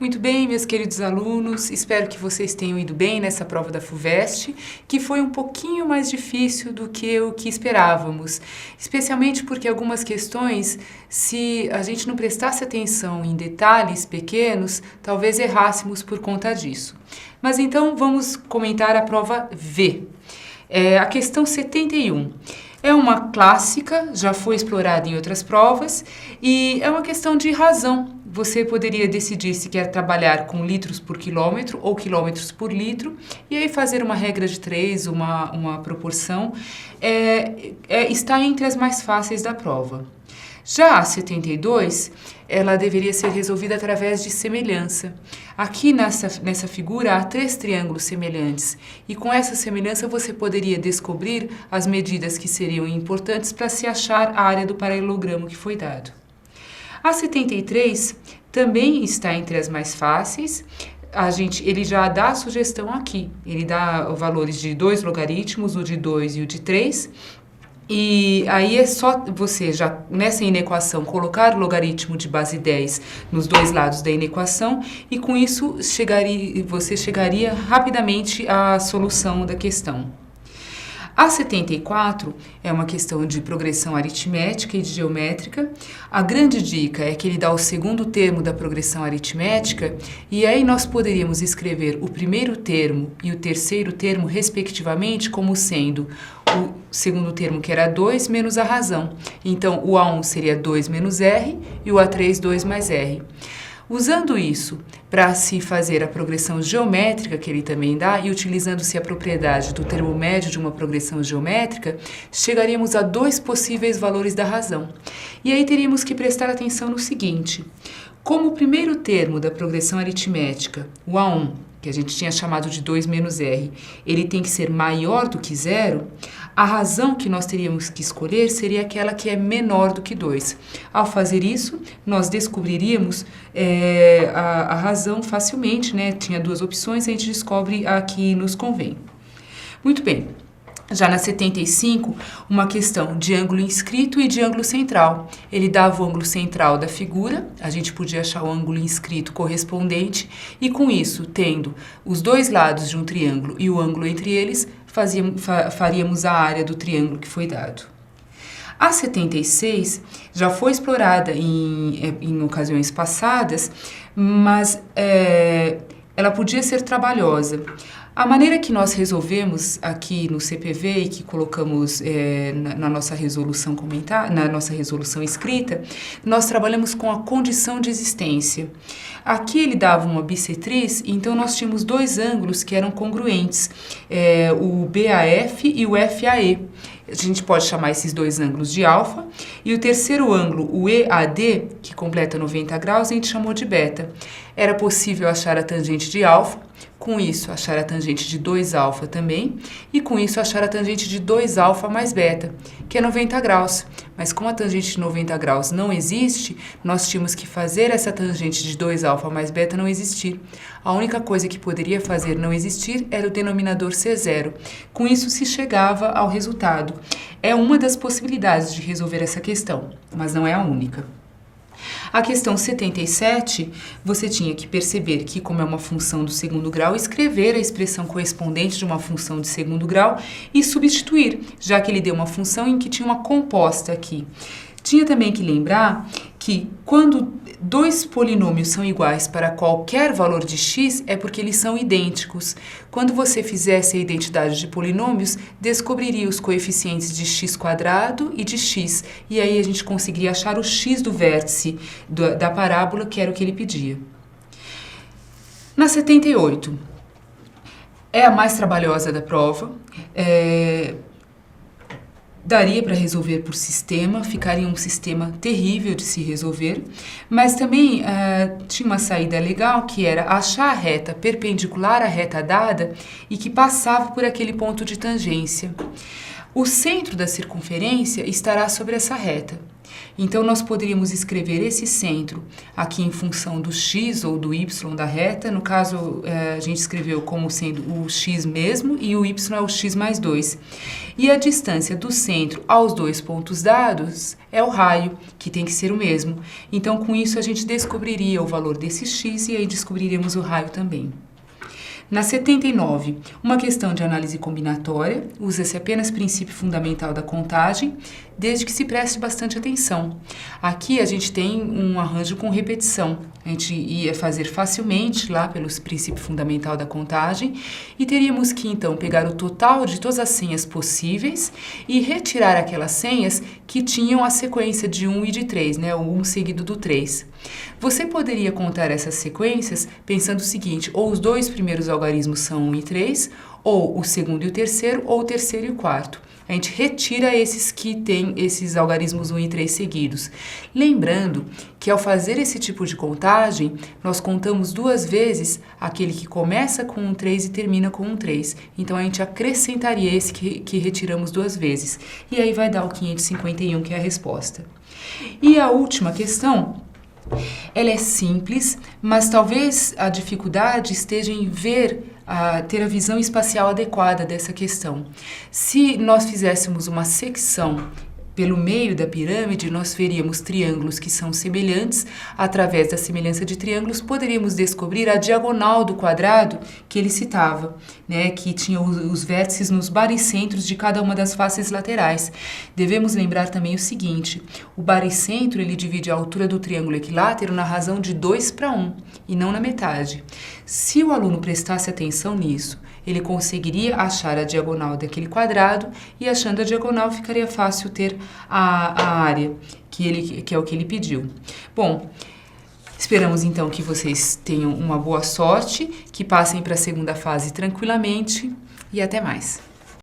Muito bem, meus queridos alunos, espero que vocês tenham ido bem nessa prova da FUVEST, que foi um pouquinho mais difícil do que o que esperávamos, especialmente porque algumas questões, se a gente não prestasse atenção em detalhes pequenos, talvez errássemos por conta disso. Mas então vamos comentar a prova V. A questão 71. É uma clássica, já foi explorada em outras provas e é uma questão de razão. Você poderia decidir se quer trabalhar com litros por quilômetro ou quilômetros por litro e aí fazer uma regra de 3, uma proporção, está entre as mais fáceis da prova. Já a 72, ela deveria ser resolvida através de semelhança. Aqui nessa figura há 3 triângulos semelhantes e com essa semelhança você poderia descobrir as medidas que seriam importantes para se achar a área do paralelogramo que foi dado. A 73 também está entre as mais fáceis. Ele já dá a sugestão aqui. Ele dá os valores de 2 logaritmos, o de 2 e o de 3. E aí é só você já nessa inequação colocar o logaritmo de base 10 nos dois lados da inequação e com isso você chegaria rapidamente à solução da questão. A 74 é uma questão de progressão aritmética e de geométrica. A grande dica é que ele dá o segundo termo da progressão aritmética e aí nós poderíamos escrever o primeiro termo e o terceiro termo, respectivamente, como sendo o segundo termo, que era 2, menos a razão. Então, o A1 seria 2 menos R e o A3, 2 mais R. Usando isso para se fazer a progressão geométrica, que ele também dá, e utilizando-se a propriedade do termo médio de uma progressão geométrica, chegaríamos a 2 possíveis valores da razão. E aí teríamos que prestar atenção no seguinte: como o primeiro termo da progressão aritmética, o A1, que a gente tinha chamado de 2 menos R, ele tem que ser maior do que 0, a razão que nós teríamos que escolher seria aquela que é menor do que 2. Ao fazer isso, nós descobriríamos a razão facilmente, né? Tinha 2 opções, a gente descobre a que nos convém. Muito bem. Já na 75, uma questão de ângulo inscrito e de ângulo central. Ele dava o ângulo central da figura, a gente podia achar o ângulo inscrito correspondente e com isso, tendo os dois lados de um triângulo e o ângulo entre eles, faríamos a área do triângulo que foi dado. A 76 já foi explorada em ocasiões passadas, mas ela podia ser trabalhosa. A maneira que nós resolvemos aqui no CPV e que colocamos na nossa resolução na nossa resolução escrita, nós trabalhamos com a condição de existência. Aqui ele dava uma bissetriz, então nós tínhamos 2 ângulos que eram congruentes, o BAF e o FAE. A gente pode chamar esses 2 ângulos de alfa, e o terceiro ângulo, o EAD, que completa 90 graus, a gente chamou de beta. Era possível achar a tangente de alfa, com isso achar a tangente de 2α também, e com isso achar a tangente de 2α mais beta, que é 90 graus. Mas como a tangente de 90 graus não existe, nós tínhamos que fazer essa tangente de 2α mais beta não existir. A única coisa que poderia fazer não existir era o denominador ser zero. Com isso se chegava ao resultado. É uma das possibilidades de resolver essa questão, mas não é a única. A questão 77, você tinha que perceber que, como é uma função do segundo grau, escrever a expressão correspondente de uma função de segundo grau e substituir, já que ele deu uma função em que tinha uma composta aqui. Tinha também que lembrar que quando 2 polinômios são iguais para qualquer valor de x, é porque eles são idênticos. Quando você fizesse a identidade de polinômios, descobriria os coeficientes de x² e de x, e aí a gente conseguiria achar o x do vértice da parábola, que era o que ele pedia. Na 78, é a mais trabalhosa da prova. Daria para resolver por sistema, ficaria um sistema terrível de se resolver, mas também tinha uma saída legal, que era achar a reta perpendicular à reta dada e que passava por aquele ponto de tangência. O centro da circunferência estará sobre essa reta. Então, nós poderíamos escrever esse centro aqui em função do x ou do y da reta. No caso, a gente escreveu como sendo o x mesmo e o y é o x mais 2. E a distância do centro aos dois pontos dados é o raio, que tem que ser o mesmo. Então, com isso, a gente descobriria o valor desse x e aí descobriríamos o raio também. Na 79, uma questão de análise combinatória, usa-se apenas princípio fundamental da contagem, desde que se preste bastante atenção. Aqui a gente tem um arranjo com repetição. A gente ia fazer facilmente lá pelo princípio fundamental da contagem e teríamos que então pegar o total de todas as senhas possíveis e retirar aquelas senhas que tinham a sequência de 1 e de 3, né? O 1 seguido do 3. Você poderia contar essas sequências pensando o seguinte, ou os dois primeiros algarismos são 1 e 3, ou o segundo e o terceiro, ou o terceiro e o quarto. A gente retira esses que têm esses algarismos 1 e 3 seguidos. Lembrando que ao fazer esse tipo de contagem, nós contamos duas vezes aquele que começa com um 3 e termina com um 3. Então, a gente acrescentaria esse que retiramos duas vezes. E aí vai dar o 551, que é a resposta. E a última questão, ela é simples, mas talvez a dificuldade esteja em ter a visão espacial adequada dessa questão. Se nós fizéssemos uma secção pelo meio da pirâmide, nós veríamos triângulos que são semelhantes. Através da semelhança de triângulos, poderíamos descobrir a diagonal do quadrado que ele citava, né, que tinha os vértices nos baricentros de cada uma das faces laterais. Devemos lembrar também o seguinte, o baricentro ele divide a altura do triângulo equilátero na razão de 2:1 e não na metade. Se o aluno prestasse atenção nisso, ele conseguiria achar a diagonal daquele quadrado e, achando a diagonal, ficaria fácil ter a área, que é o que ele pediu. Bom, esperamos então que vocês tenham uma boa sorte, que passem para a segunda fase tranquilamente e até mais.